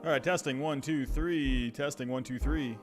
All right, testing 1 2 3. Testing 1 2 3.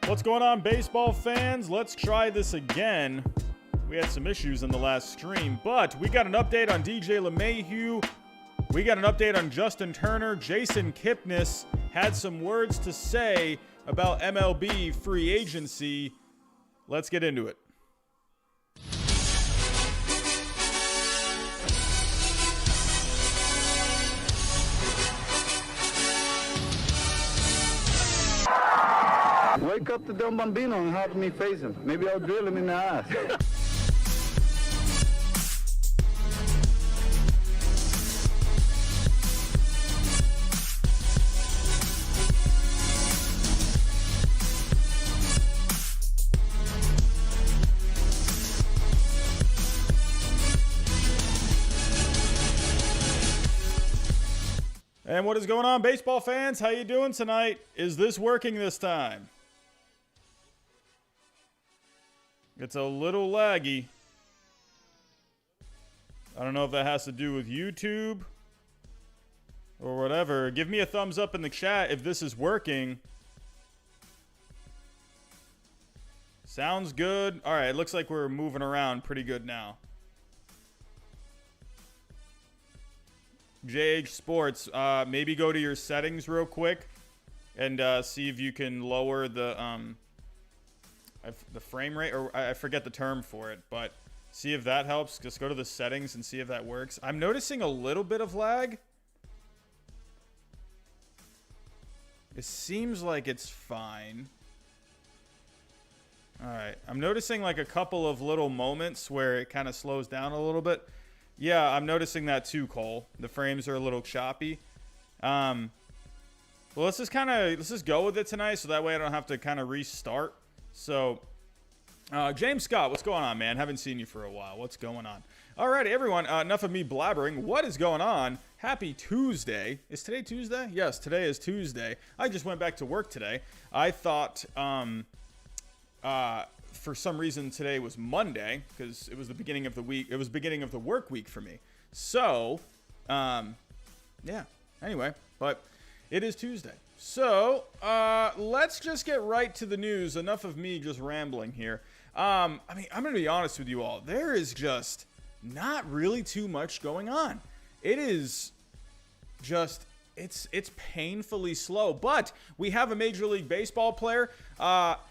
What's going on, baseball fans? Let's try this again. We had some issues in the last stream, but we got an update on DJ LeMahieu. We got an update on Justin Turner. Jason Kipnis had some words to say about MLB Free Agency. Let's get into it. Wake up the dumb bambino and have me face him. Maybe I'll drill him in the ass. And what is going on, baseball fans? How you doing tonight? Is this working this time? It's a little laggy. I don't know if that has to do with YouTube or whatever. Give me a thumbs up in the chat if this is working. Sounds good. All right, it looks like we're moving around pretty good now. JH Sports, maybe go to your settings real quick and see if you can lower the the frame rate, or I forget the term for it, but see if that helps. Just go to the settings and see if that works. I'm noticing a little bit of lag. It seems like it's fine. All right. I'm noticing like a couple of little moments where it kind of slows down a little bit. Yeah, I'm noticing that too, Cole. The frames are a little choppy. Well, let's just go with it tonight, so that way I don't have to kind of restart. So, James Scott, what's going on, man? Haven't seen you for a while. What's going on? All right, everyone. Enough of me blabbering. What is going on? Happy Tuesday. Is today Tuesday? Yes, today is Tuesday. I just went back to work today. I thought, for some reason today was Monday because it was the beginning of the week. It was beginning of the work week for me. So, yeah. Anyway, but it is Tuesday. So, let's just get right to the news. Enough of me just rambling here. I mean, I'm going to be honest with you all. There is just not really too much going on. It is just, it's painfully slow. But we have a Major League Baseball player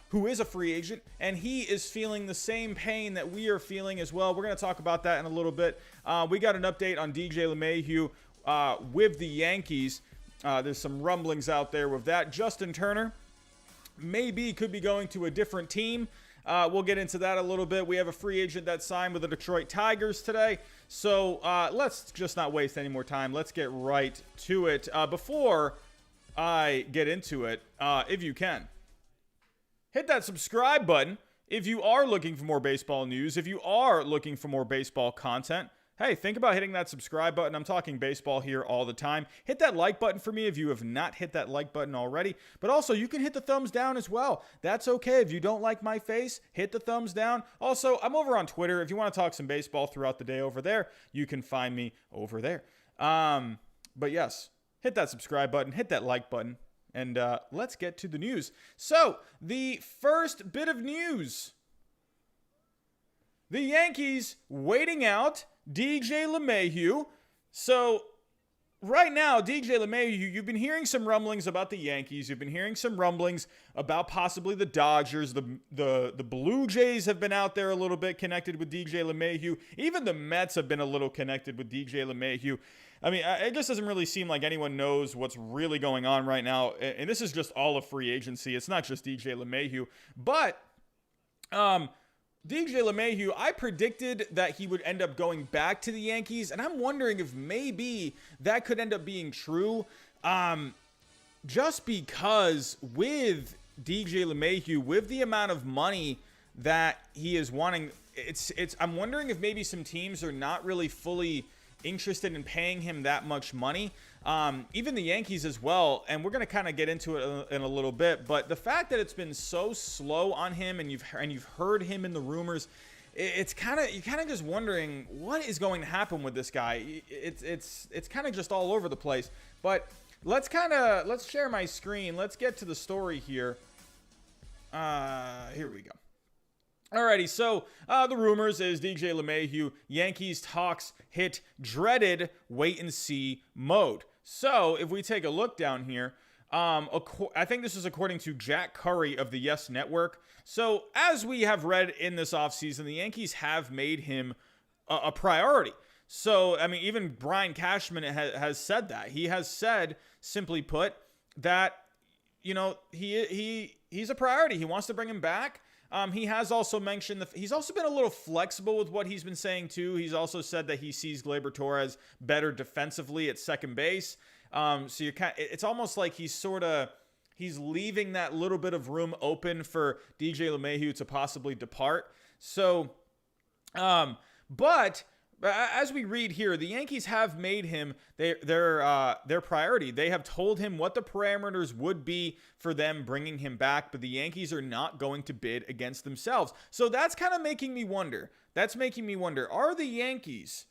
who is a free agent, and he is feeling the same pain that we are feeling as well. We're going to talk about that in a little bit. We got an update on DJ LeMahieu with the Yankees. There's some rumblings out there with that. Justin Turner could be going to a different team. We'll get into that a little bit. We have a free agent that signed with the Detroit Tigers today. So let's just not waste any more time. Let's get right to it. Before I get into it, if you can, hit that subscribe button if you are looking for more baseball news, if you are looking for more baseball content. Hey, think about hitting that subscribe button. I'm talking baseball here all the time. Hit that like button for me if you have not hit that like button already. But also, you can hit the thumbs down as well. That's okay. If you don't like my face, hit the thumbs down. Also, I'm over on Twitter. If you want to talk some baseball throughout the day over there, you can find me over there. But yes, hit that subscribe button, hit that like button, and let's get to the news. So, the first bit of news. The Yankees waiting out DJ LeMahieu. So right now, DJ LeMahieu, you've been hearing some rumblings about the Yankees. You've been hearing some rumblings about possibly the Dodgers. The Blue Jays have been out there a little bit connected with DJ LeMahieu. Even the Mets have been a little connected with DJ LeMahieu. I mean, it just doesn't really seem like anyone knows what's really going on right now. And this is just all of free agency. It's not just DJ LeMahieu. But DJ LeMahieu, I predicted that he would end up going back to the Yankees, and I'm wondering if maybe that could end up being true. Just because with DJ LeMahieu, with the amount of money that he is wanting, I'm wondering if maybe some teams are not really fully interested in paying him that much money. Even the Yankees as well, and we're going to kind of get into it in a little bit, but the fact that it's been so slow on him, and you've heard him in the rumors, you're kind of just wondering what is going to happen with this guy. It's kind of just all over the place. But let's share my screen. Let's get to the story here. Here we go. Alrighty, so the rumors is DJ LeMahieu, Yankees talks hit dreaded wait-and-see mode. So if we take a look down here, I think this is according to Jack Curry of the Yes Network. So as we have read in this offseason, the Yankees have made him a priority. So, I mean, even Brian Cashman has said that. He has said, simply put, that, you know, he's a priority. He wants to bring him back. He has also mentioned he's also been a little flexible with what he's been saying too. He's also said that he sees Gleyber Torres better defensively at second base. So it's almost like he's leaving that little bit of room open for DJ LeMahieu to possibly depart. So, but as we read here, the Yankees have made him their priority. They have told him what the parameters would be for them bringing him back, but the Yankees are not going to bid against themselves. So that's kind of making me wonder. Are the Yankees,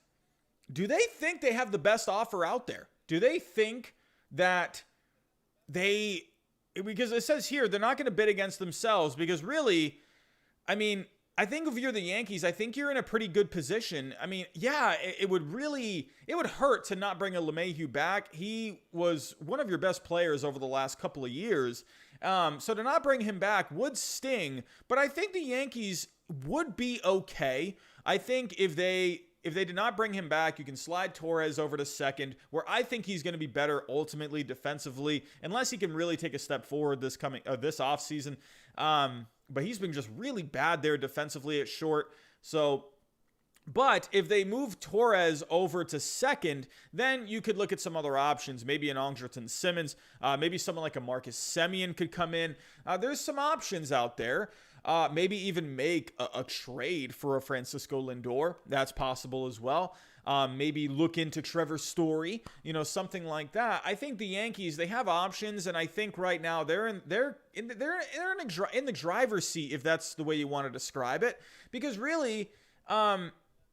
do they think they have the best offer out there? Do they think that because it says here, they're not going to bid against themselves, because really, I mean, I think if you're the Yankees, I think you're in a pretty good position. I mean, yeah, it would hurt to not bring a LeMahieu back. He was one of your best players over the last couple of years. So to not bring him back would sting, but I think the Yankees would be okay. I think if they did not bring him back, you can slide Torres over to second, where I think he's going to be better ultimately defensively, unless he can really take a step forward this offseason. But he's been just really bad there defensively at short. But if they move Torres over to second, then you could look at some other options. Maybe an Andrelton Simmons, maybe someone like a Marcus Semien could come in. There's some options out there. Maybe even make a trade for a Francisco Lindor. That's possible as well. Maybe look into Trevor Story, something like that. I think the Yankees, they have options, and I think right now they're in the driver's seat, if that's the way you want to describe it. Because really,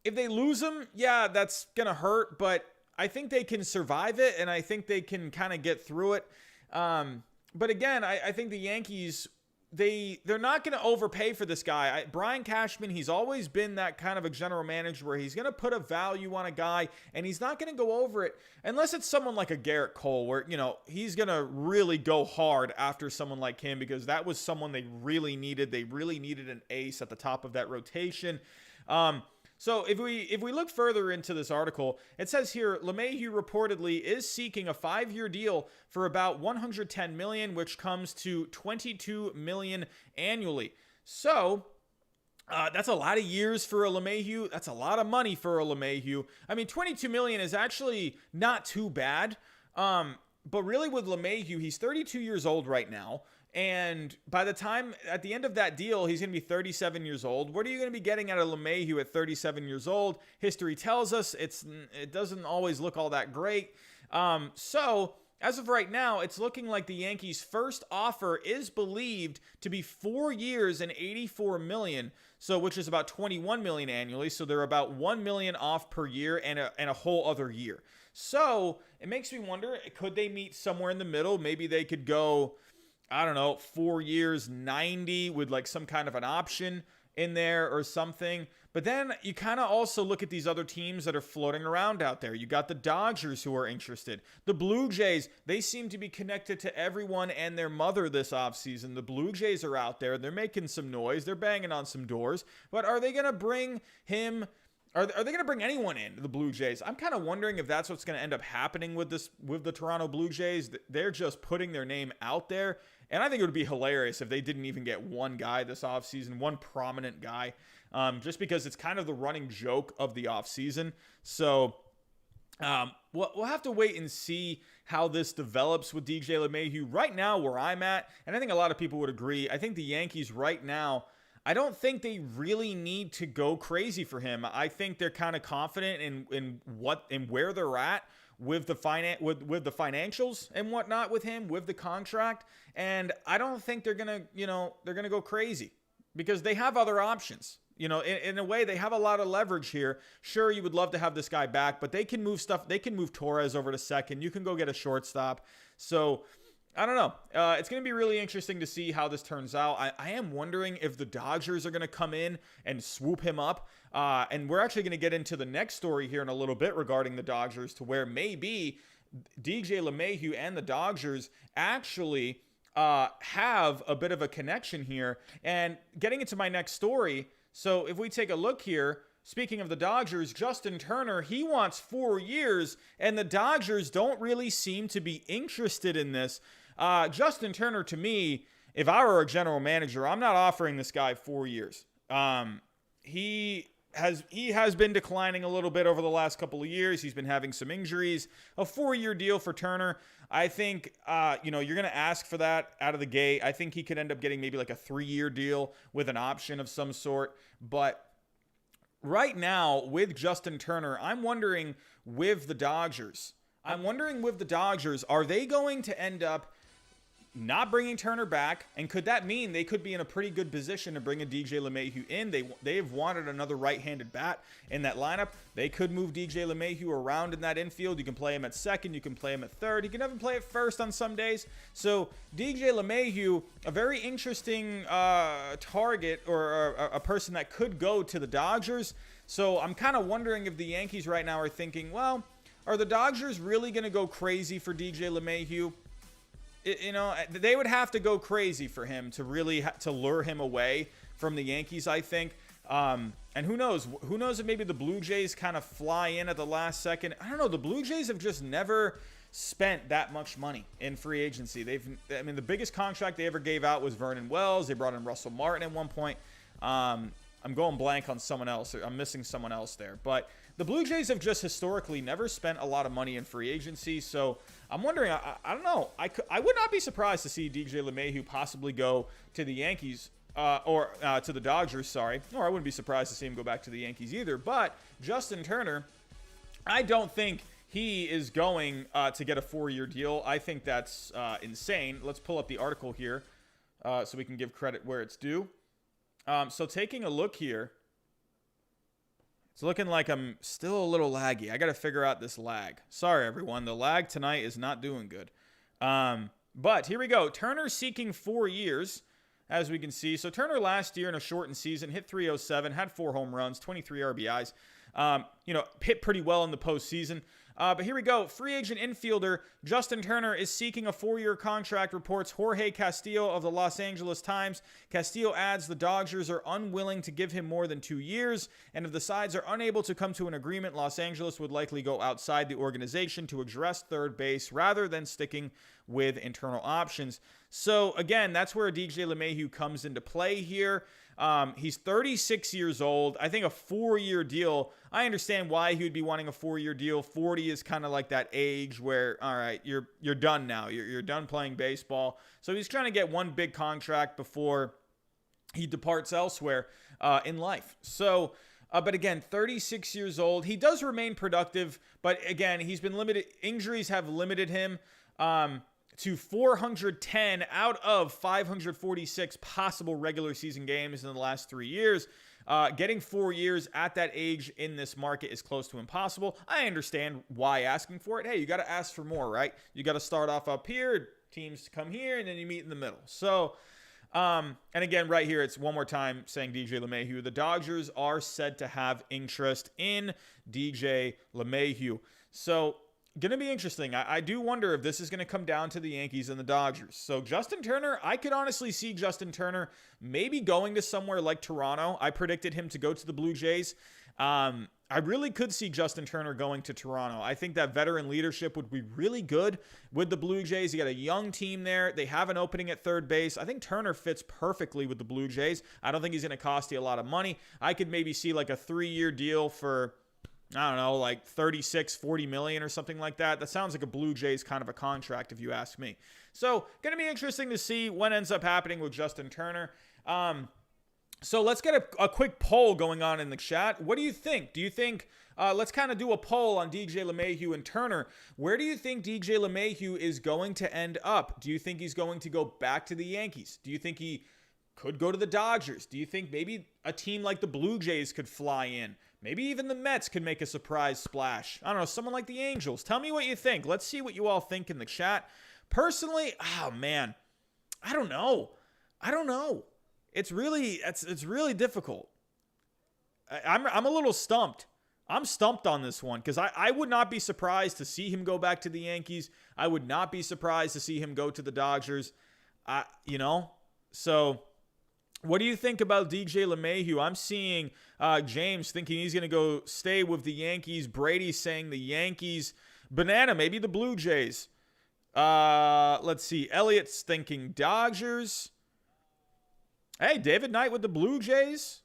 if they lose him, yeah, that's gonna hurt. But I think they can survive it, and I think they can kind of get through it. But again, I think the Yankees, they're not going to overpay for this guy. Brian Cashman, he's always been that kind of a general manager where he's going to put a value on a guy, and he's not going to go over it unless it's someone like a Garrett Cole, where, he's going to really go hard after someone like him, because that was someone they really needed. They really needed an ace at the top of that rotation. So if we look further into this article, it says here, LeMahieu reportedly is seeking a 5-year deal for about $110 million, which comes to $22 million annually. So that's a lot of years for a LeMahieu. That's a lot of money for a LeMahieu. I mean, $22 million is actually not too bad. But really with LeMahieu, he's 32 years old right now. And by the time, at the end of that deal, he's going to be 37 years old. What are you going to be getting out of LeMahieu at 37 years old? History tells us it doesn't always look all that great. So as of right now, it's looking like the Yankees' first offer is believed to be 4 years and $84 million. So, which is about $21 million annually. So they're about $1 million off per year and a whole other year. So it makes me wonder, could they meet somewhere in the middle? Maybe they could go, I don't know, 4 years, 90 with like some kind of an option in there or something. But then you kind of also look at these other teams that are floating around out there. You got the Dodgers who are interested. The Blue Jays, they seem to be connected to everyone and their mother this offseason. The Blue Jays are out there. They're making some noise. They're banging on some doors. But are they going to bring him? Are they going to bring anyone in, the Blue Jays? I'm kind of wondering if that's what's going to end up happening with the Toronto Blue Jays. They're just putting their name out there. And I think it would be hilarious if they didn't even get one guy this offseason, one prominent guy, just because it's kind of the running joke of the offseason. So we'll have to wait and see how this develops with DJ LeMahieu. Right now, where I'm at, and I think a lot of people would agree, I think the Yankees right now, I don't think they really need to go crazy for him. I think they're kind of confident in where they're at with the financials and whatnot with him, with the contract. And I don't think they're gonna go crazy, because they have other options. In a way, they have a lot of leverage here. Sure, you would love to have this guy back, but they can move stuff. They can move Torres over to second. You can go get a shortstop. So I don't know. It's going to be really interesting to see how this turns out. I am wondering if the Dodgers are going to come in and swoop him up. And we're actually going to get into the next story here in a little bit regarding the Dodgers, to where maybe DJ LeMahieu and the Dodgers actually have a bit of a connection here. And getting into my next story, so if we take a look here, speaking of the Dodgers, Justin Turner, he wants 4 years, and the Dodgers don't really seem to be interested in this. Justin Turner, to me, if I were a general manager, I'm not offering this guy 4 years. He has been declining a little bit over the last couple of years. He's been having some injuries. A 4-year deal for Turner, I think, you're going to ask for that out of the gate. I think he could end up getting maybe like a 3-year deal with an option of some sort. But right now, with Justin Turner, I'm wondering with the Dodgers, are they going to end up not bringing Turner back? And could that mean they could be in a pretty good position to bring a DJ LeMahieu in? They've wanted another right-handed bat in that lineup. They could move DJ LeMahieu around in that infield. You can play him at second. You can play him at third. You can even play at first on some days. So DJ LeMahieu, a very interesting target, or a person that could go to the Dodgers. So I'm kind of wondering if the Yankees right now are thinking, well, are the Dodgers really going to go crazy for DJ LeMahieu? they would have to go crazy for him to really to lure him away from the Yankees, I think. And who knows if maybe the Blue Jays kind of fly in at the last second. I don't know. The Blue Jays have just never spent that much money in free agency. The biggest contract they ever gave out was Vernon Wells. They brought in Russell Martin at one point. I'm going blank on someone else. I'm missing someone else there. But the Blue Jays have just historically never spent a lot of money in free agency. So I'm wondering, I don't know. I would not be surprised to see DJ LeMahieu possibly go to the Yankees or to the Dodgers, sorry. Or I wouldn't be surprised to see him go back to the Yankees either. But Justin Turner, I don't think he is going to get a 4-year deal. I think that's insane. Let's pull up the article here so we can give credit where it's due. So taking a look here, it's looking like I'm still a little laggy. I got to figure out this lag. Sorry, everyone. The lag tonight is not doing good. But here we go. Turner seeking 4 years, as we can see. So Turner last year in a shortened season hit .307, had 4 home runs, 23 RBIs. Hit pretty well in the postseason. But here we go. Free agent infielder Justin Turner is seeking a 4-year contract, reports Jorge Castillo of the Los Angeles Times. Castillo adds the Dodgers are unwilling to give him more than 2 years, and if the sides are unable to come to an agreement, Los Angeles would likely go outside the organization to address third base rather than sticking with internal options. So, again, that's where DJ LeMahieu comes into play here. He's 36 years old. I think a 4-year deal, I understand why he would be wanting a 4-year deal. 40 is kind of like that age where, all right, you're done now. You're done playing baseball. So he's trying to get one big contract before he departs elsewhere in life. So, but again, 36 years old. He does remain productive, but again, he's been limited. Injuries have limited him to 410 out of 546 possible regular season games in the last 3 years. Getting 4 years at that age in this market is close to impossible. I understand why asking for it. Hey, you got to ask for more, right? You got to start off up here, teams come here, and then you meet in the middle. So, and again, right here, it's one more time saying DJ LeMahieu. The Dodgers are said to have interest in DJ LeMahieu. So, going to be interesting. I do wonder if this is going to come down to the Yankees and the Dodgers. So Justin Turner, I could honestly see Justin Turner maybe going to somewhere like Toronto. I predicted him to go to the Blue Jays. I really could see Justin Turner going to Toronto. I think that veteran leadership would be really good with the Blue Jays. You got a young team there. They have an opening at third base. I think Turner fits perfectly with the Blue Jays. I don't think he's going to cost you a lot of money. I could maybe see like a 3-year deal for, I don't know, like 36, 40 million or something like that. That sounds like a Blue Jays kind of a contract, if you ask me. So, going to be interesting to see what ends up happening with Justin Turner. So, let's get a quick poll going on in the chat. What do you think? Do you think, let's kind of do a poll on DJ LeMahieu and Turner. Where do you think DJ LeMahieu is going to end up? Do you think he's going to go back to the Yankees? Do you think he could go to the Dodgers? Do you think maybe a team like the Blue Jays could fly in? Maybe even the Mets could make a surprise splash. I don't know, someone like the Angels. Tell me what you think. Let's see what you all think in the chat. Personally, oh man, I don't know. It's really difficult. I'm a little stumped. I'm stumped on this one because I would not be surprised to see him go back to the Yankees. I would not be surprised to see him go to the Dodgers. So what do you think about DJ LeMahieu? I'm seeing James thinking he's going to go stay with the Yankees. Brady saying the Yankees. Banana, maybe the Blue Jays. Let's see. Elliot's thinking Dodgers. Hey, David Knight with the Blue Jays.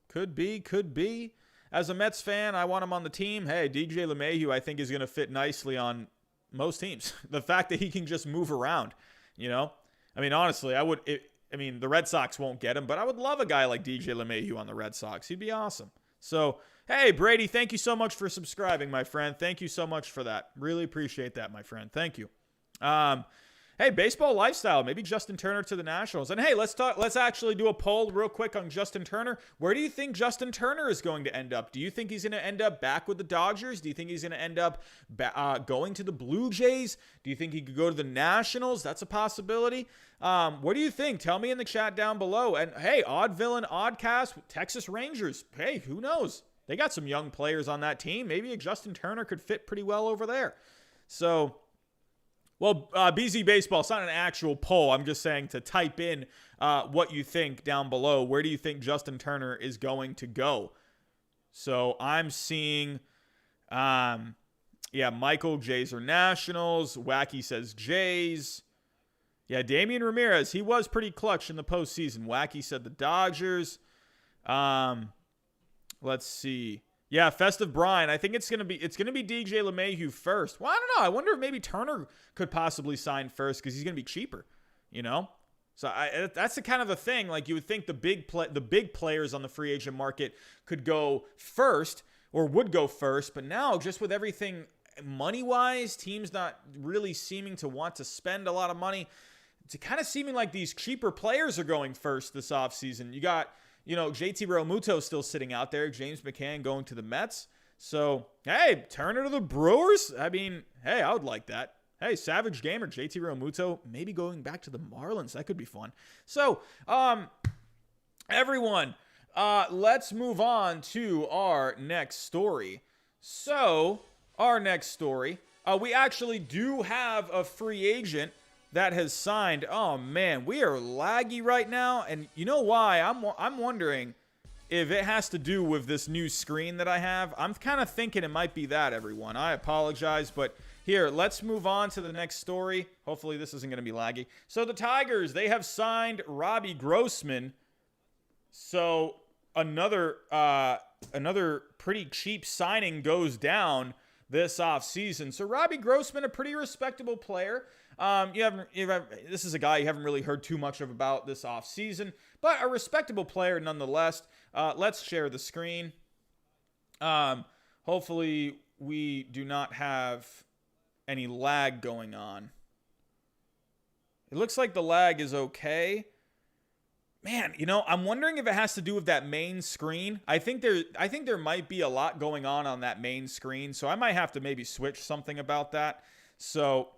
Could be. As a Mets fan, I want him on the team. Hey, DJ LeMahieu, I think is going to fit nicely on most teams. The fact that he can just move around, I mean, honestly, the Red Sox won't get him, but I would love a guy like DJ LeMahieu on the Red Sox. He'd be awesome. So, hey, Brady, thank you so much for subscribing, my friend. Thank you so much for that. Really appreciate that, my friend. Thank you. Hey, baseball lifestyle. Maybe Justin Turner to the Nationals. And hey, let's actually do a poll real quick on Justin Turner. Where do you think Justin Turner is going to end up? Do you think he's going to end up back with the Dodgers? Do you think he's going to end up going to the Blue Jays? Do you think he could go to the Nationals? That's a possibility. What do you think? Tell me in the chat down below. And hey, Odd Villain, Oddcast, Texas Rangers. Hey, who knows? They got some young players on that team. Maybe a Justin Turner could fit pretty well over there. So Well, BZ Baseball, it's not an actual poll. I'm just saying to type in what you think down below. Where do you think Justin Turner is going to go? So I'm seeing, Michael, Jays or Nationals. Wacky says Jays. Yeah, Damian Ramirez, he was pretty clutch in the postseason. Wacky said the Dodgers. Let's see. Yeah, Festive Brian. I think it's gonna be DJ LeMahieu first. Well, I don't know. I wonder if maybe Turner could possibly sign first because he's gonna be cheaper. So that's the kind of a thing. Like you would think the big players on the free agent market could go first or would go first, but now just with everything money wise, teams not really seeming to want to spend a lot of money. It's kind of seeming like these cheaper players are going first this offseason. You got. JT Realmuto still sitting out there. James McCann going to the Mets. So, hey, Turner to the Brewers. I mean, hey, I would like that. Hey, Savage Gamer, JT Realmuto, maybe going back to the Marlins. That could be fun. So, everyone, let's move on to our next story. So, our next story, we actually do have a free agent that has signed. Oh man, we are laggy right now, and you know why? I'm wondering if it has to do with this new screen that I have. I'm kind of thinking it might be that, everyone. I apologize, but here, let's move on to the next story. Hopefully this isn't going to be laggy. So the Tigers, they have signed Robbie Grossman. So another pretty cheap signing goes down this offseason. So Robbie Grossman, a pretty respectable player. This is a guy you haven't really heard too much about this offseason, but a respectable player nonetheless. Let's share the screen. Hopefully we do not have any lag going on. It looks like the lag is okay. Man, I'm wondering if it has to do with that main screen. I think there might be a lot going on that main screen, so I might have to maybe switch something about that. So,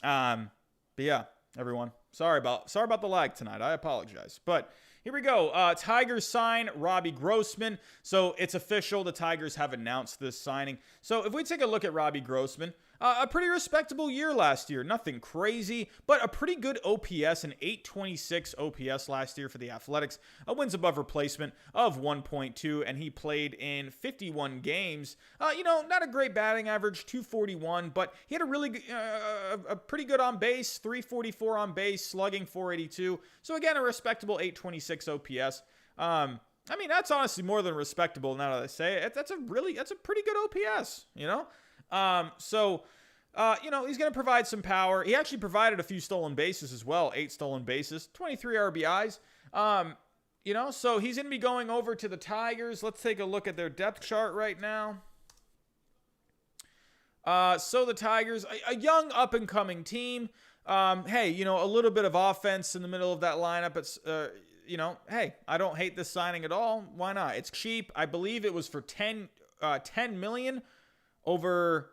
but yeah, everyone, sorry about the lag tonight. I apologize. But here we go. Tigers sign Robbie Grossman. So it's official. The Tigers have announced this signing. So if we take a look at Robbie Grossman, a pretty respectable year last year. Nothing crazy, but a pretty good OPS, an 826 OPS last year for the Athletics. A wins above replacement of 1.2, and he played in 51 games. Not a great batting average, 241, but he had a pretty good on base, 344 on base, slugging 482. So again, a respectable 826 OPS. That's honestly more than respectable now that I say it. That's a pretty good OPS, he's going to provide some power. He actually provided a few stolen bases as well, 8 stolen bases, 23 RBIs. So he's going to be going over to the Tigers. Let's take a look at their depth chart right now. So the Tigers, a young up-and-coming team. A little bit of offense in the middle of that lineup. It's, hey, I don't hate this signing at all. Why not? It's cheap. I believe it was for $10 million over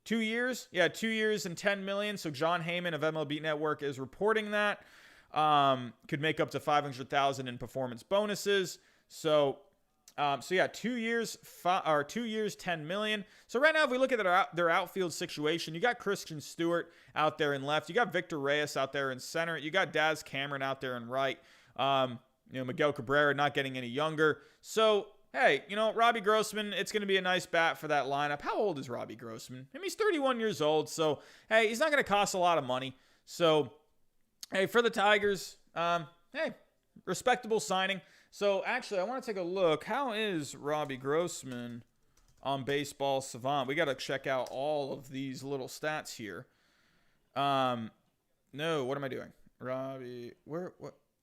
2 years. Yeah, 2 years and $10 million. So John Heyman of MLB Network is reporting that. Could make up to $500,000 in performance bonuses. So 2 years, 10 million. So right now, if we look at their outfield situation, you got Christian Stewart out there in left. You got Victor Reyes out there in center. You got Daz Cameron out there in right. Miguel Cabrera not getting any younger. So, hey, Robbie Grossman, it's going to be a nice bat for that lineup. How old is Robbie Grossman? He's 31 years old. So, hey, he's not going to cost a lot of money. So, hey, for the Tigers, respectable signing. So, actually, I want to take a look. How is Robbie Grossman on Baseball Savant? We got to check out all of these little stats here. No, what am I doing? Robbie, what?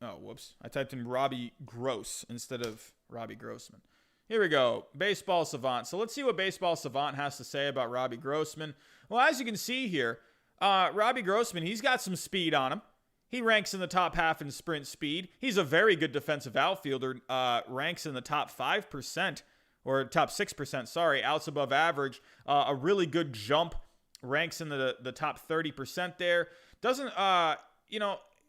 Oh, whoops. I typed in Robbie Gross instead of Robbie Grossman. Here we go. Baseball Savant. So, let's see what Baseball Savant has to say about Robbie Grossman. Well, as you can see here, Robbie Grossman, he's got some speed on him. He ranks in the top half in sprint speed. He's a very good defensive outfielder, ranks in the top 5%, or top 6%, sorry, outs above average. A really good jump, ranks in the top 30% there. Doesn't,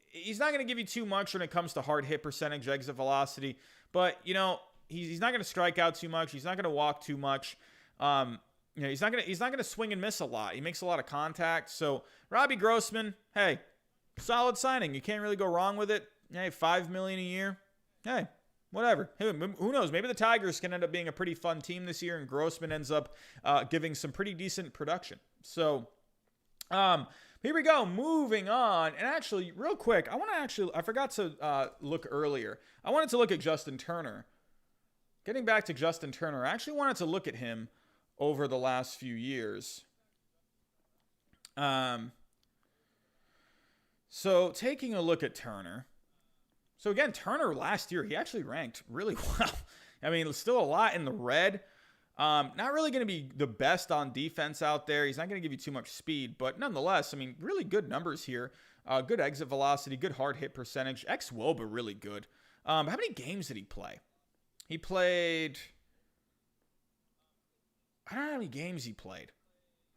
he's not going to give you too much when it comes to hard hit percentage, exit velocity, but, he's not going to strike out too much. He's not going to walk too much. he's not gonna swing and miss a lot. He makes a lot of contact. So Robbie Grossman, hey, solid signing. You can't really go wrong with it. Hey, $5 million a year. Hey, whatever. Hey, who knows? Maybe the Tigers can end up being a pretty fun team this year, and Grossman ends up giving some pretty decent production. So, here we go. Moving on. And actually, real quick, I forgot to look earlier. I wanted to look at Justin Turner. Getting back to Justin Turner, I actually wanted to look at him over the last few years. So taking a look at Turner. So again, Turner last year, he actually ranked really well. I mean, still a lot in the red. Not really going to be the best on defense out there. He's not going to give you too much speed, but nonetheless, I mean, really good numbers here. Good exit velocity, good hard hit percentage. Ex-Woba, really good. How many games did he play? He played... I don't know how many games he played.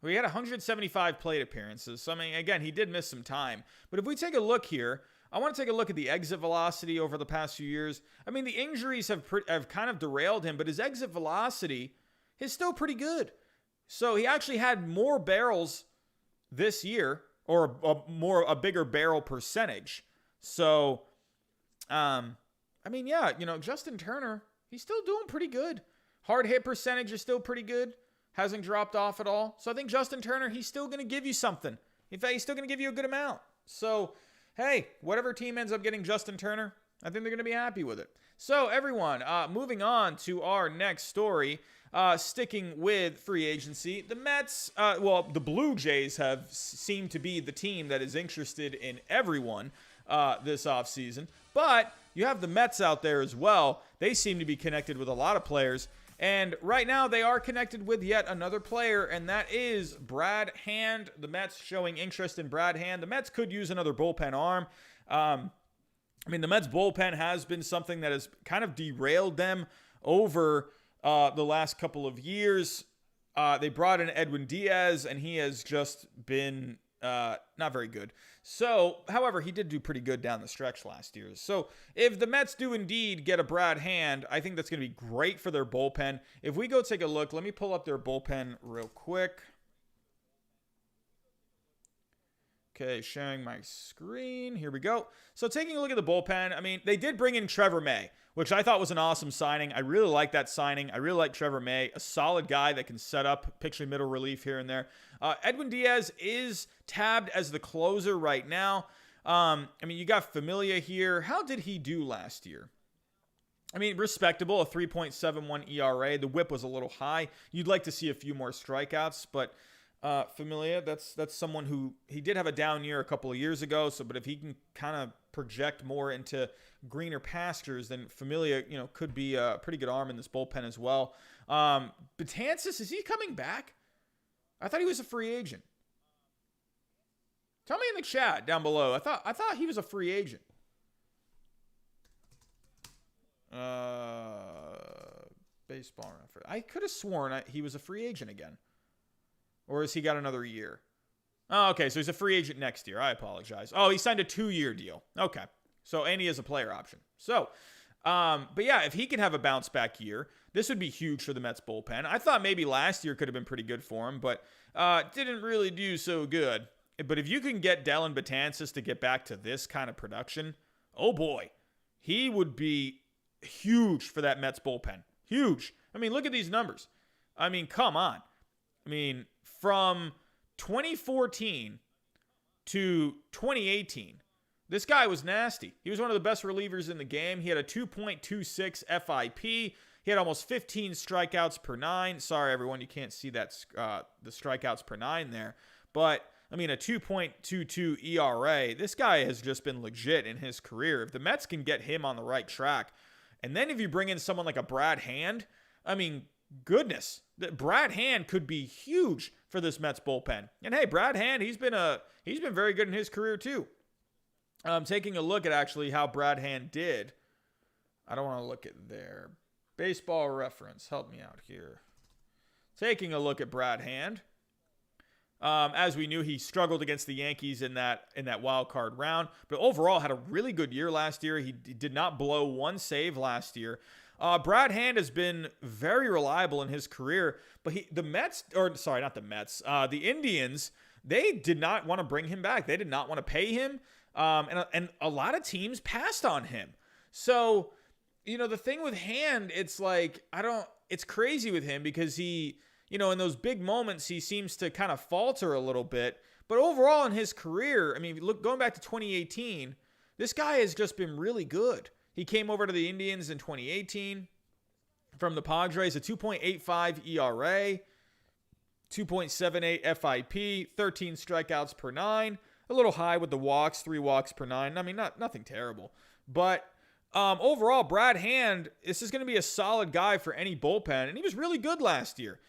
Well, he had 175 plate appearances. So, I mean, again, he did miss some time. But if we take a look here, I want to take a look at the exit velocity over the past few years. I mean, the injuries have kind of derailed him, but his exit velocity is still pretty good. So he actually had more barrels this year, or a bigger barrel percentage. So, I mean, yeah, Justin Turner, he's still doing pretty good. Hard hit percentage is still pretty good. Hasn't dropped off at all. So I think Justin Turner, he's still going to give you something. In fact, he's still going to give you a good amount. So, hey, whatever team ends up getting Justin Turner, I think they're going to be happy with it. So, everyone, moving on to our next story, sticking with free agency. The Mets, the Blue Jays have seemed to be the team that is interested in everyone this offseason. But you have the Mets out there as well. They seem to be connected with a lot of players. And right now, they are connected with yet another player, and that is Brad Hand. The Mets showing interest in Brad Hand. The Mets could use another bullpen arm. I mean, the Mets bullpen has been something that has kind of derailed them over the last couple of years. They brought in Edwin Diaz, and he has just been not very good. So, however, he did do pretty good down the stretch last year. So, if the Mets do indeed get a Brad Hand, I think that's going to be great for their bullpen. If we go take a look, let me pull up their bullpen real quick. Okay, sharing my screen. Here we go. So, taking a look at the bullpen, I mean, they did bring in Trevor May, which I thought was an awesome signing. I really like that signing. I really like Trevor May, a solid guy that can set up picture middle relief here and there. Edwin Diaz is tabbed as the closer right now. I mean, you got Familia here. How did he do last year? I mean, respectable, a 3.71 ERA. The whip was a little high. You'd like to see a few more strikeouts, but Familia, that's someone who, he did have a down year a couple of years ago. But if he can kind of project more into greener pastures, then Familia, could be a pretty good arm in this bullpen as well. Betances, is he coming back? I thought he was a free agent. Tell me in the chat down below. I thought he was a free agent. Baseball reference. I could have sworn he was a free agent again. Or has he got another year? Oh, okay, so he's a free agent next year. I apologize. Oh, he signed a 2-year deal. Okay. So, and he has a player option. So, but yeah, if he can have a bounce back year, this would be huge for the Mets bullpen. I thought maybe last year could have been pretty good for him, but didn't really do so good. But if you can get Dellin Betances to get back to this kind of production, oh boy, he would be huge for that Mets bullpen. Huge. I mean, look at these numbers. I mean, come on. I mean, from 2014 to 2018, this guy was nasty. He was one of the best relievers in the game. He had a 2.26 FIP. He had almost 15 strikeouts per 9. Sorry, everyone, you can't see that the strikeouts per 9 there. But, I mean, a 2.22 ERA. This guy has just been legit in his career. If the Mets can get him on the right track, and then if you bring in someone like a Brad Hand, I mean, goodness, Brad Hand could be huge for this Mets bullpen. And hey, Brad Hand, he's been very good in his career too. Taking a look at actually how Brad Hand did. I don't want to look at their baseball reference. Help me out here. Taking a look at Brad Hand. As we knew, he struggled against the Yankees in that wild card round, but overall had a really good year last year. He did not blow one save last year. Brad Hand has been very reliable in his career, but the Indians, they did not want to bring him back. They did not want to pay him, and a lot of teams passed on him. So, the thing with Hand, it's like, it's crazy with him because he, in those big moments, he seems to kind of falter a little bit. But overall in his career, going back to 2018, this guy has just been really good. He came over to the Indians in 2018 from the Padres, a 2.85 ERA, 2.78 FIP, 13 strikeouts per 9, a little high with the walks, 3 walks per 9. Nothing terrible. But overall, Brad Hand, this is going to be a solid guy for any bullpen, and he was really good last year.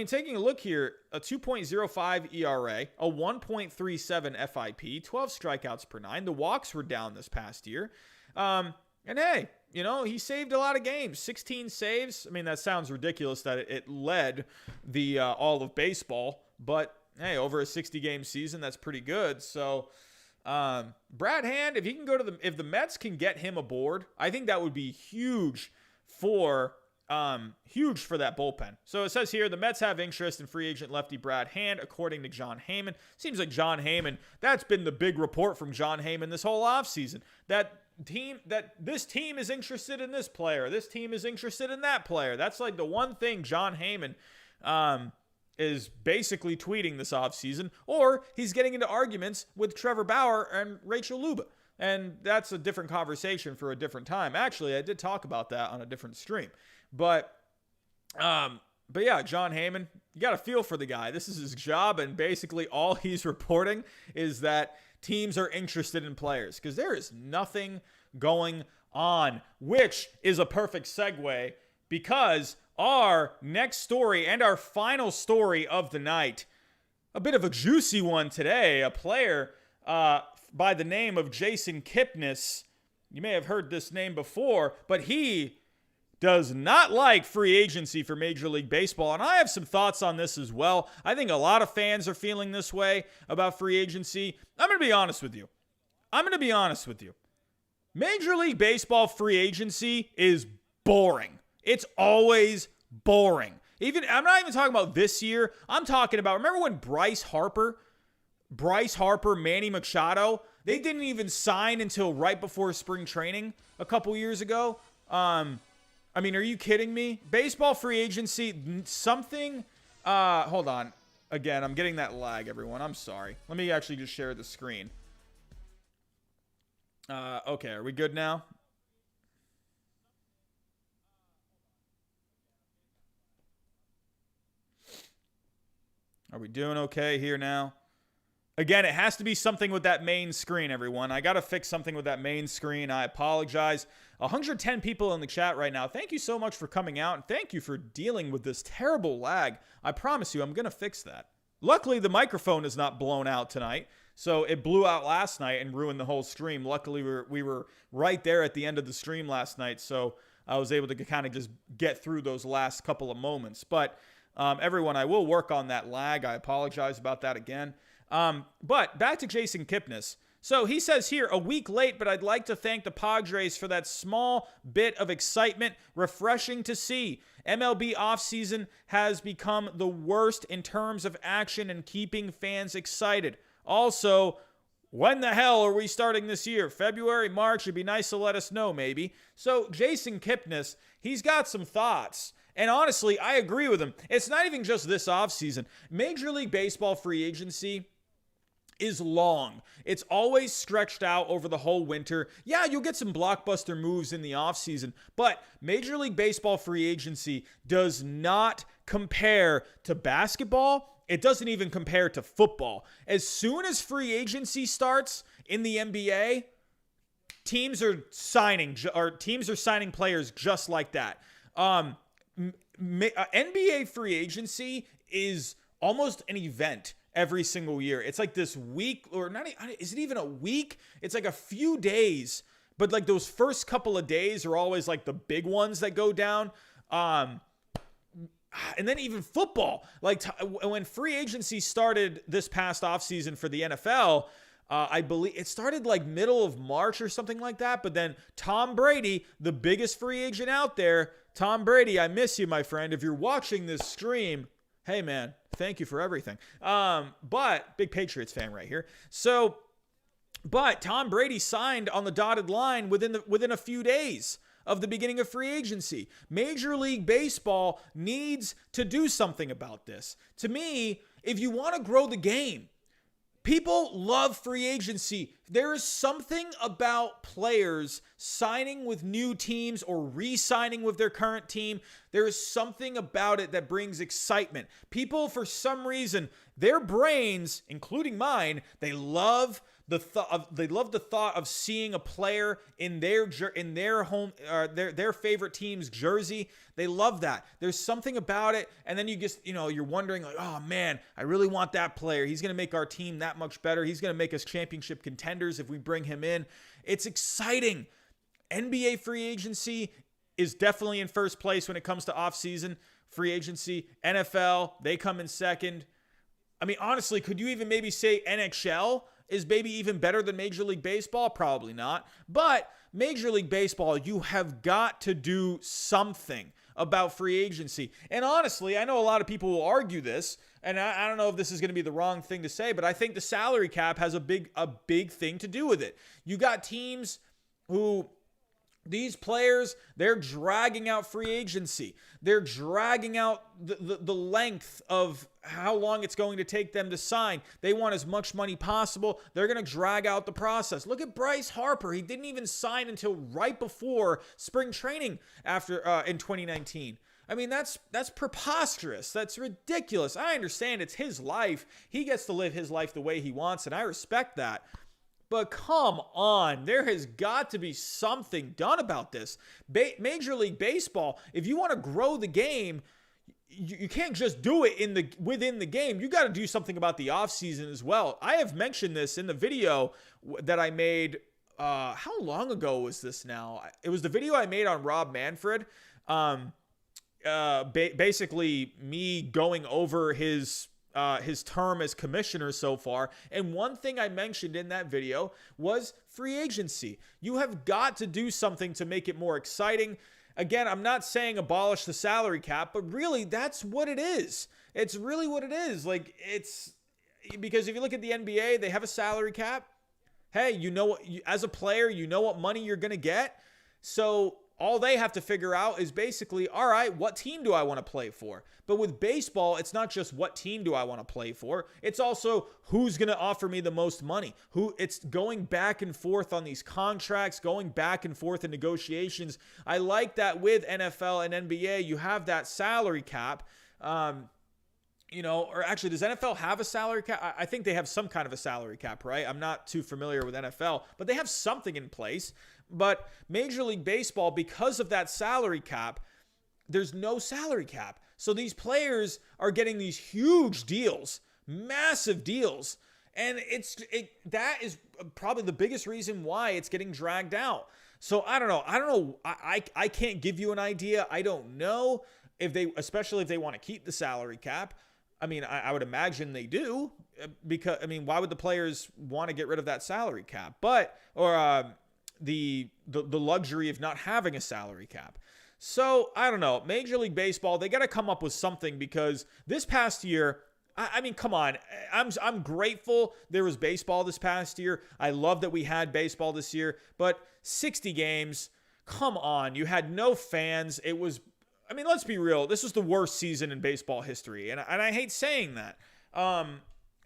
Taking a look here, a 2.05 ERA, a 1.37 FIP, 12 strikeouts per 9. The walks were down this past year. And hey, he saved a lot of games, 16 saves. That sounds ridiculous that it led the all of baseball, but hey, over a 60-game season, that's pretty good. So, Brad Hand, if he can if the Mets can get him aboard, I think that would be huge for that bullpen. So it says here, the Mets have interest in free agent lefty Brad Hand, according to John Heyman. Seems like John Heyman, that's been the big report from John Heyman this whole offseason. That this team is interested in this player. This team is interested in that player. That's like the one thing John Heyman is basically tweeting this offseason, or he's getting into arguments with Trevor Bauer and Rachel Luba. And that's a different conversation for a different time. Actually, I did talk about that on a different stream. But yeah, John Heyman, you got to feel for the guy. This is his job, and basically all he's reporting is that teams are interested in players because there is nothing going on, which is a perfect segue because our next story and our final story of the night, a bit of a juicy one today, a player by the name of Jason Kipnis. You may have heard this name before, but he does not like free agency for Major League Baseball, and I have some thoughts on this as well. I think a lot of fans are feeling this way about free agency. I'm going to be honest with you. Major League Baseball free agency is boring. It's always boring. I'm not even talking about this year. I'm talking about, remember when Bryce Harper, Manny Machado, they didn't even sign until right before spring training a couple years ago? Are you kidding me? Baseball free agency, something, hold on. Again, I'm getting that lag, everyone. I'm sorry. Let me actually just share the screen. Okay, are we good now? Are we doing okay here now? Again, it has to be something with that main screen, everyone. I got to fix something with that main screen. I apologize. 110 people in the chat right now. Thank you so much for coming out, and thank you for dealing with this terrible lag. I promise you, I'm going to fix that. Luckily, the microphone is not blown out tonight, so it blew out last night and ruined the whole stream. Luckily, we were right there at the end of the stream last night, so I was able to kind of just get through those last couple of moments. But everyone, I will work on that lag. I apologize about that again. But back to Jason Kipnis. So he says here, a week late, but I'd like to thank the Padres for that small bit of excitement. Refreshing to see. MLB offseason has become the worst in terms of action and keeping fans excited. Also, when the hell are we starting this year? February, March? It'd be nice to let us know, maybe. So Jason Kipnis, he's got some thoughts. And honestly, I agree with him. It's not even just this offseason. Major League Baseball free agency is long. It's always stretched out over the whole winter. Yeah, you'll get some blockbuster moves in the offseason, but Major League Baseball free agency does not compare to basketball. It doesn't even compare to football. As soon as free agency starts in the NBA, teams are signing players just like that. NBA free agency is almost an event every single year. It's like this week, or not, is it even a week? It's like a few days, but like those first couple of days are always like the big ones that go down. And then even football, like when free agency started this past offseason for the NFL, I believe it started like middle of March or something like that. But then Tom Brady, the biggest free agent out there, Tom Brady, I miss you, my friend. If you're watching this stream, hey, man, thank you for everything. But big Patriots fan right here. But Tom Brady signed on the dotted line within a few days of the beginning of free agency. Major League Baseball needs to do something about this. To me, if you want to grow the game, people love free agency. There is something about players signing with new teams or re-signing with their current team. There is something about it that brings excitement. People, for some reason, their brains, including mine, they love the thought of seeing a player in their home, their favorite team's jersey. They love that. There's something about it, and then you just, you're wondering like, oh man, I really want that player. He's going to make our team that much better. He's going to make us championship contenders if we bring him in. It's exciting. NBA free agency is definitely in first place when it comes to off-season free agency. NFL, they come in second. I mean, honestly, could you even maybe say NHL is maybe even better than Major League Baseball? Probably not. But Major League Baseball, you have got to do something about free agency. And honestly, I know a lot of people will argue this, and I don't know if this is going to be the wrong thing to say, but I think the salary cap has a big thing to do with it. You got teams who, these players, they're dragging out free agency. They're dragging out the length of how long it's going to take them to sign. They want as much money possible. They're going to drag out the process. Look at Bryce Harper. He didn't even sign until right before spring training in 2019. I mean, that's preposterous. That's ridiculous. I understand it's his life. He gets to live his life the way he wants, and I respect that. But come on, there has got to be something done about this. Major League Baseball, if you want to grow the game, you can't just do it within the game. You got to do something about the offseason as well. I have mentioned this in the video that I made. How long ago was this now? It was the video I made on Rob Manfred. Basically, me going over his term as commissioner so far. And one thing I mentioned in that video was free agency. You have got to do something to make it more exciting. Again, I'm not saying abolish the salary cap, but really that's what it is. It's really what it is. Like, it's because if you look at the NBA, they have a salary cap. Hey, as a player, you know what money you're going to get. So all they have to figure out is basically, all right, what team do I want to play for? But with baseball, it's not just what team do I want to play for. It's also who's going to offer me the most money. It's going back and forth on these contracts, going back and forth in negotiations. I like that with NFL and NBA, you have that salary cap. Or actually, does NFL have a salary cap? I think they have some kind of a salary cap, right? I'm not too familiar with NFL, but they have something in place. But Major League Baseball, because of that salary cap, there's no salary cap. So these players are getting these huge deals, massive deals. And that is probably the biggest reason why it's getting dragged out. So I don't know. I can't give you an idea. I don't know especially if they want to keep the salary cap. I mean, I would imagine they do, because, why would the players want to get rid of that salary cap? The luxury of not having a salary cap. So I don't know. Major League Baseball, they got to come up with something, because this past year, come on. I'm grateful there was baseball this past year. I love that we had baseball this year, but 60 games, come on. You had no fans. It was, let's be real. This was the worst season in baseball history, and I hate saying that.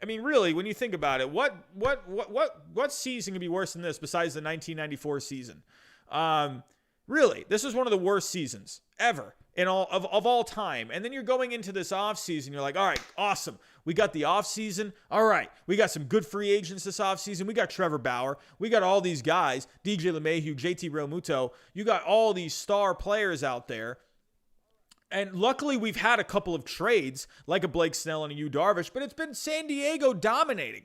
Really, when you think about it, what season could be worse than this besides the 1994 season? Really, this was one of the worst seasons ever in all of all time. And then you're going into this offseason, you're like, all right, awesome. We got the offseason. All right, we got some good free agents this offseason. We got Trevor Bauer. We got all these guys, DJ LeMahieu, JT Realmuto. You got all these star players out there. And luckily, we've had a couple of trades, like a Blake Snell and a Yu Darvish, but it's been San Diego dominating.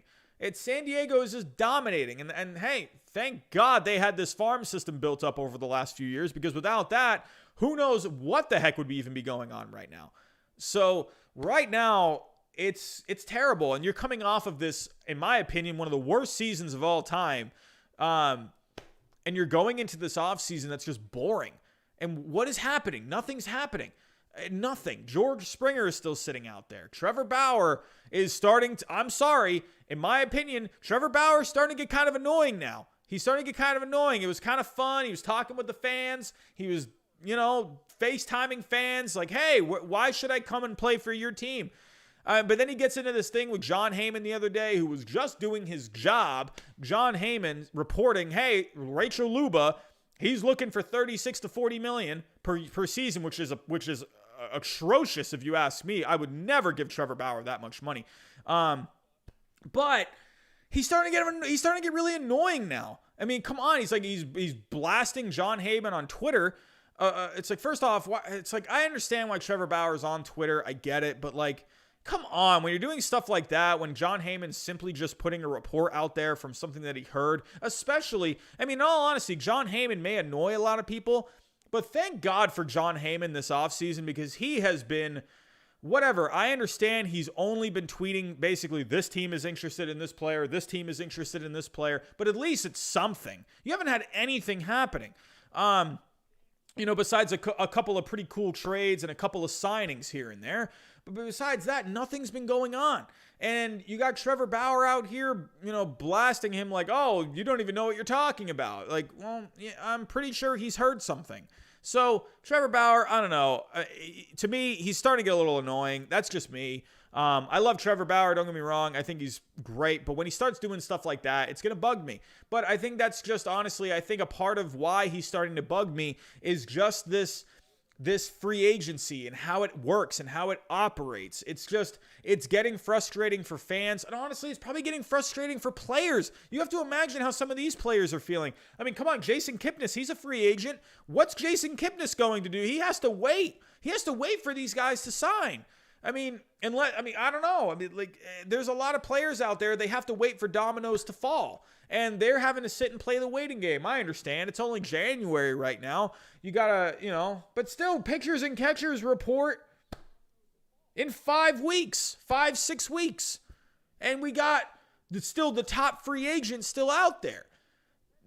San Diego is just dominating. And hey, thank God they had this farm system built up over the last few years, because without that, who knows what the heck would even be going on right now. So right now, it's terrible. And you're coming off of this, in my opinion, one of the worst seasons of all time. And you're going into this offseason that's just boring. And what is happening? Nothing's happening. Nothing. George Springer is still sitting out there. Trevor Bauer is starting to, I'm sorry, in my opinion, Trevor Bauer is starting to get kind of annoying now. He's starting to get kind of annoying. It was kind of fun. He was talking with the fans. He was, FaceTiming fans like, hey, why should I come and play for your team? But then he gets into this thing with John Heyman the other day, who was just doing his job. John Heyman reporting, hey, Rachel Luba, he's looking for 36 to 40 million per season, which is atrocious if you ask me. I would never give Trevor Bauer that much money. But he's starting to get really annoying now. I mean, come on. He's blasting John Heyman on Twitter. It's like, first off, it's like, I understand why Trevor Bauer's on Twitter. I get it. But like, come on, when you're doing stuff like that, when John Heyman's simply just putting a report out there from something that he heard, especially, I mean, in all honesty, John Heyman may annoy a lot of people, but thank God for John Heyman this offseason, because he has been, whatever. I understand he's only been tweeting basically, this team is interested in this player, this team is interested in this player, but at least it's something. You haven't had anything happening. Besides a couple of pretty cool trades and a couple of signings here and there. But besides that, nothing's been going on. And you got Trevor Bauer out here, blasting him like, oh, you don't even know what you're talking about. Like, well, yeah, I'm pretty sure he's heard something. So Trevor Bauer, I don't know. To me, he's starting to get a little annoying. That's just me. I love Trevor Bauer, don't get me wrong. I think he's great. But when he starts doing stuff like that, it's going to bug me. But I think that's just, honestly, I think a part of why he's starting to bug me is just this free agency and how it works and how it operates. It's getting frustrating for fans. And honestly, it's probably getting frustrating for players. You have to imagine how some of these players are feeling. I mean, come on, Jason Kipnis, he's a free agent. What's Jason Kipnis going to do? He has to wait. He has to wait for these guys to sign. I mean, I don't know. I mean, like, there's a lot of players out there, they have to wait for dominoes to fall. And they're having to sit and play the waiting game. I understand. It's only January right now. You gotta, but still, pitchers and catchers report in 5 weeks, 6 weeks. And we got still the top free agents still out there.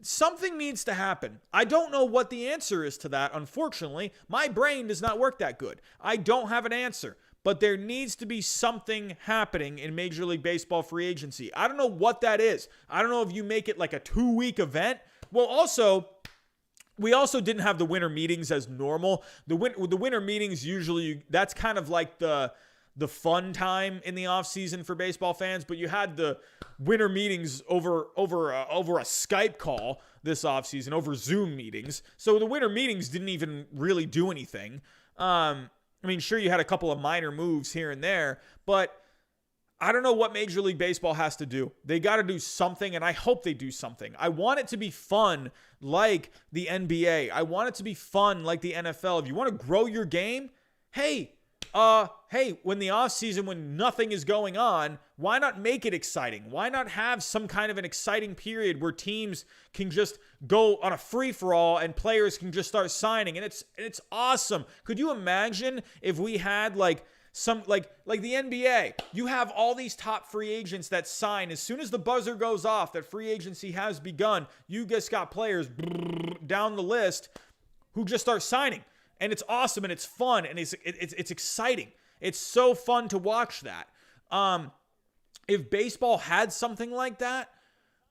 Something needs to happen. I don't know what the answer is to that, unfortunately. My brain does not work that good. I don't have an answer. But there needs to be something happening in Major League Baseball free agency. I don't know what that is. I don't know if you make it like a 2-week event. Well, we also didn't have the winter meetings as normal. The winter meetings usually, that's kind of like the fun time in the offseason for baseball fans. But you had the winter meetings over a Skype call this offseason, over Zoom meetings. So the winter meetings didn't even really do anything. I mean, sure, you had a couple of minor moves here and there, but I don't know what Major League Baseball has to do. They got to do something, and I hope they do something. I want it to be fun like the NBA. I want it to be fun like the NFL. If you want to grow your game, hey, when the offseason, when nothing is going on, why not make it exciting? Why not have some kind of an exciting period where teams can just go on a free-for-all and players can just start signing? And it's awesome. Could you imagine if we had like the NBA? You have all these top free agents that sign. As soon as the buzzer goes off that free agency has begun, you just got players down the list who just start signing. And it's awesome and it's fun and it's exciting. It's so fun to watch that. If baseball had something like that,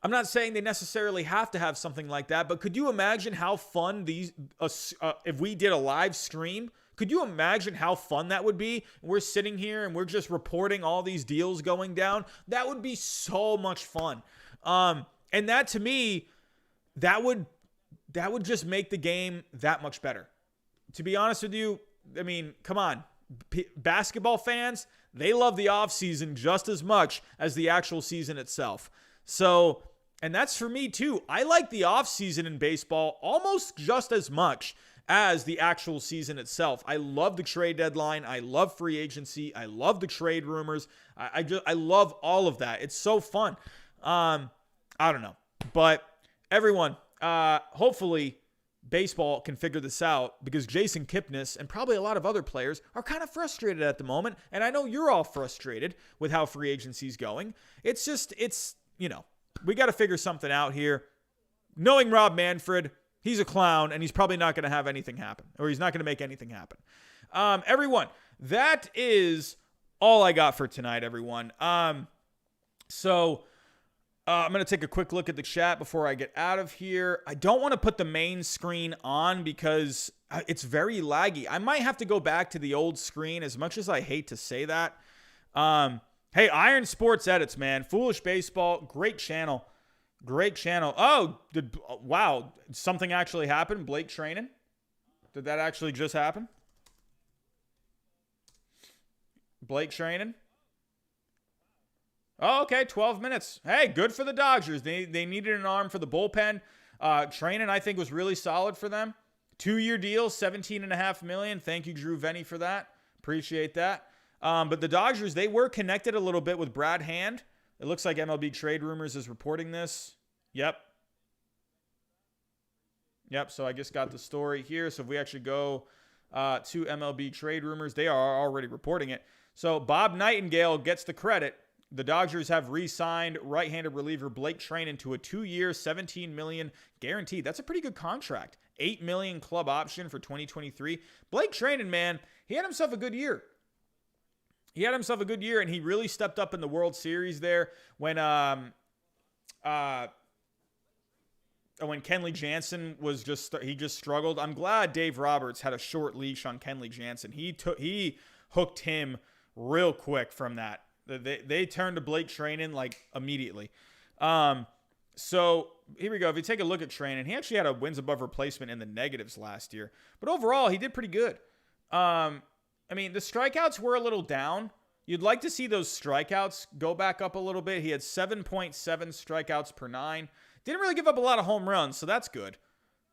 I'm not saying they necessarily have to have something like that, but could you imagine how fun if we did a live stream? Could you imagine how fun that would be? We're sitting here and we're just reporting all these deals going down. That would be so much fun. And that, to me, that would just make the game that much better. To be honest with you, I mean, come on. Basketball fans, they love the offseason just as much as the actual season itself. So, and that's for me too. I like the offseason in baseball almost just as much as the actual season itself. I love the trade deadline. I love free agency. I love the trade rumors. I love all of that. It's so fun. I don't know. But everyone, hopefully baseball can figure this out, because Jason Kipnis and probably a lot of other players are kind of frustrated at the moment. And I know you're all frustrated with how free agency is going. It's just, we got to figure something out here. Knowing Rob Manfred, he's a clown, and he's probably not going to have anything happen, or he's not going to make anything happen. Everyone, that is all I got for tonight, everyone. So I'm going to take a quick look at the chat before I get out of here. I don't want to put the main screen on because it's very laggy. I might have to go back to the old screen, as much as I hate to say that. Hey, Iron Sports Edits, man. Foolish Baseball, great channel. Great channel. Oh, wow. Something actually happened? Blake training? Did that actually just happen? Blake training? Oh, okay. 12 minutes. Hey, good for the Dodgers. They needed an arm for the bullpen. Training, I think, was really solid for them. 2-year deal, $17.5 million. Thank you, Drew Venny, for that. Appreciate that. But the Dodgers, they were connected a little bit with Brad Hand. It looks like MLB Trade Rumors is reporting this. Yep. So I just got the story here. So if we actually go to MLB Trade Rumors, they are already reporting it. So Bob Nightingale gets the credit. The Dodgers have re-signed right-handed reliever Blake Treinen to a 2-year, $17 million guaranteed. That's a pretty good contract. $8 million club option for 2023. Blake Treinen, man, he had himself a good year. And he really stepped up in the World Series there when Kenley Jansen was just struggled. I'm glad Dave Roberts had a short leash on Kenley Jansen. He hooked him real quick from that. They turned to Blake Treinen like immediately. So here we go. If you take a look at Treinen, he actually had a wins above replacement in the negatives last year, but overall he did pretty good. I mean, the strikeouts were a little down. You'd like to see those strikeouts go back up a little bit. He had 7.7 strikeouts per 9. Didn't really give up a lot of home runs, so that's good.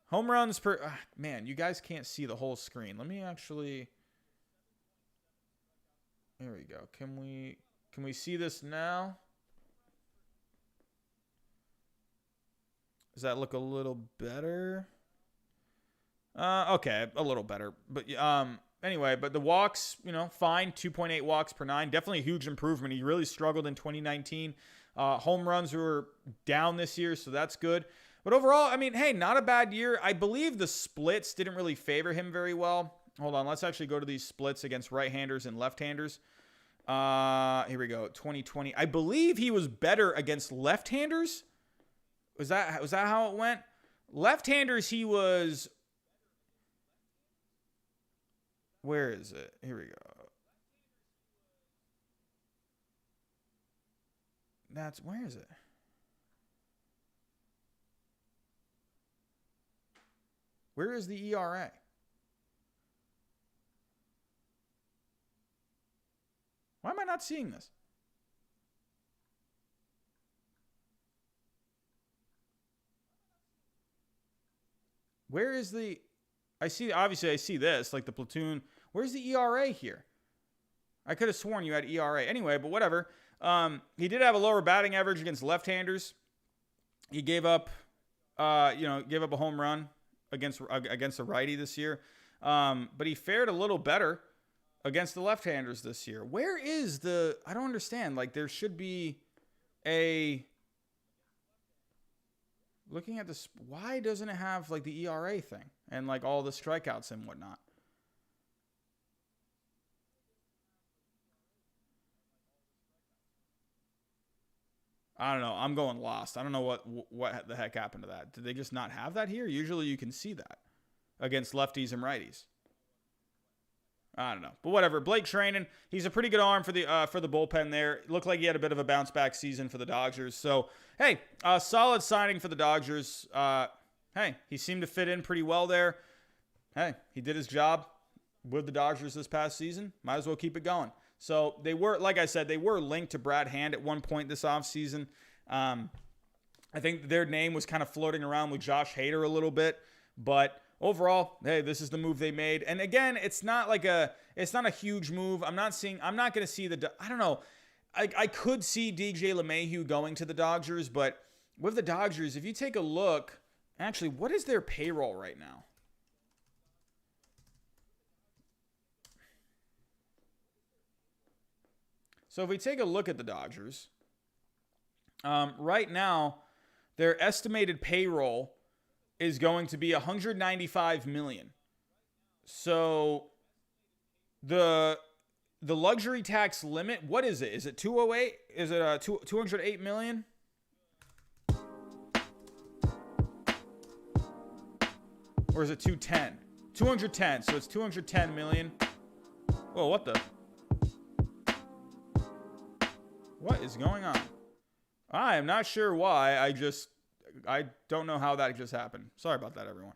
Home runs per... man, you guys can't see the whole screen. Let me actually... There we go. Can we see this now? Does that look a little better? Okay, a little better. But anyway, but the walks, fine. 2.8 walks per 9. Definitely a huge improvement. He really struggled in 2019. Home runs were down this year, so that's good. But overall, I mean, hey, not a bad year. I believe the splits didn't really favor him very well. Hold on, let's actually go to these splits against right-handers and left-handers. Here we go, 2020. I believe he was better against left-handers. Was that how it went? Left-handers, he was... Where is it? Here we go. Where is it? Where is the ERA? Why am I not seeing this? Where is the... obviously I see this, like the platoon. Where's the ERA here? I could have sworn you had ERA. Anyway, but whatever. He did have a lower batting average against left-handers. He gave up a home run against a righty this year. But he fared a little better against the left-handers this year. Where is the... I don't understand. Like, there should be a... Looking at this, why doesn't it have, like, the ERA thing? And, like, all the strikeouts and whatnot? I don't know. I'm going lost. I don't know what the heck happened to that. Did they just not have that here? Usually you can see that against lefties and righties. I don't know. But whatever. Blake Treinen, he's a pretty good arm for the bullpen there. Looked like he had a bit of a bounce back season for the Dodgers. So, hey, solid signing for the Dodgers. Hey, he seemed to fit in pretty well there. Hey, he did his job with the Dodgers this past season. Might as well keep it going. So they were, like I said, they were linked to Brad Hand at one point this offseason. I think their name was kind of floating around with Josh Hader a little bit, but overall, hey, this is the move they made. And again, it's not a huge move. I'm not going to see I don't know. I could see DJ LeMahieu going to the Dodgers, but with the Dodgers, if you take a look Actually, what is their payroll right now? So if we take a look at the Dodgers, right now, their estimated payroll is going to be $195 million. So the luxury tax limit, what is it? Is it 208? Is it 208 million? Or is it 210? 210. So it's 210 million. Whoa, what the? What is going on? I am not sure why. I don't know how that just happened. Sorry about that, everyone.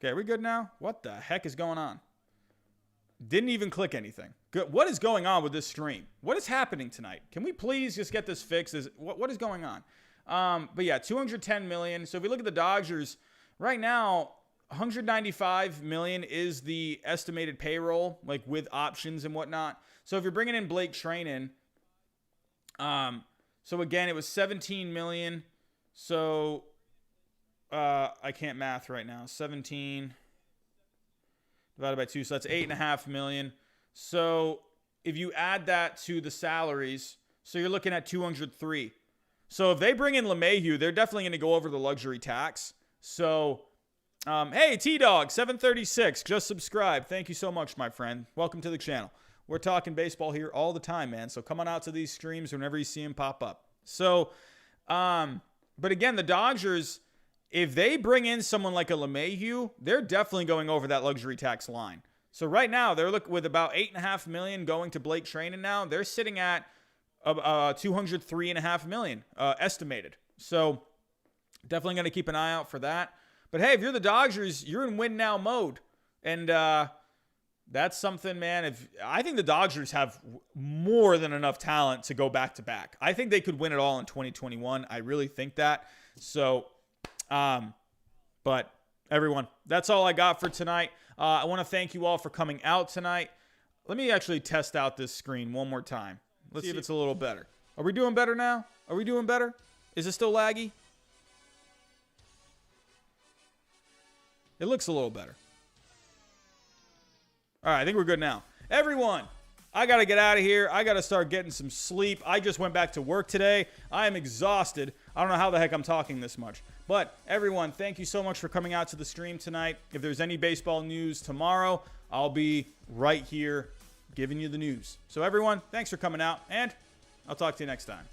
Okay, are we good now? What the heck is going on? Didn't even click anything. Good. What is going on with this stream? What is happening tonight? Can we please just get this fixed? What is going on? But yeah, 210 million. So if we look at the Dodgers, right now, 195 million is the estimated payroll, like with options and whatnot. So if you're bringing in Blake Treinen, so again, it was 17 million. So I can't math right now. 17 divided by 2, so that's 8.5 million. So if you add that to the salaries, so you're looking at 203. So if they bring in LeMahieu, they're definitely going to go over the luxury tax. So, hey, T-Dog, 736, just subscribe. Thank you so much, my friend. Welcome to the channel. We're talking baseball here all the time, man. So come on out to these streams whenever you see them pop up. So, but again, the Dodgers, if they bring in someone like a LeMahieu, they're definitely going over that luxury tax line. So right now, they're looking with about $8.5 million going to Blake Treinen now. They're sitting at $203.5 million estimated. So definitely going to keep an eye out for that. But hey, if you're the Dodgers, you're in win now mode. And that's something, man. I think the Dodgers have more than enough talent to go back to back. I think they could win it all in 2021. I really think that. So, but everyone, that's all I got for tonight. I want to thank you all for coming out tonight. Let me actually test out this screen one more time. Let's see if it's a little better. Are we doing better now? Are we doing better? Is it still laggy? It looks a little better. All right, I think we're good now. Everyone, I got to get out of here. I got to start getting some sleep. I just went back to work today. I am exhausted. I don't know how the heck I'm talking this much. But everyone, thank you so much for coming out to the stream tonight. If there's any baseball news tomorrow, I'll be right here giving you the news. So everyone, thanks for coming out, and I'll talk to you next time.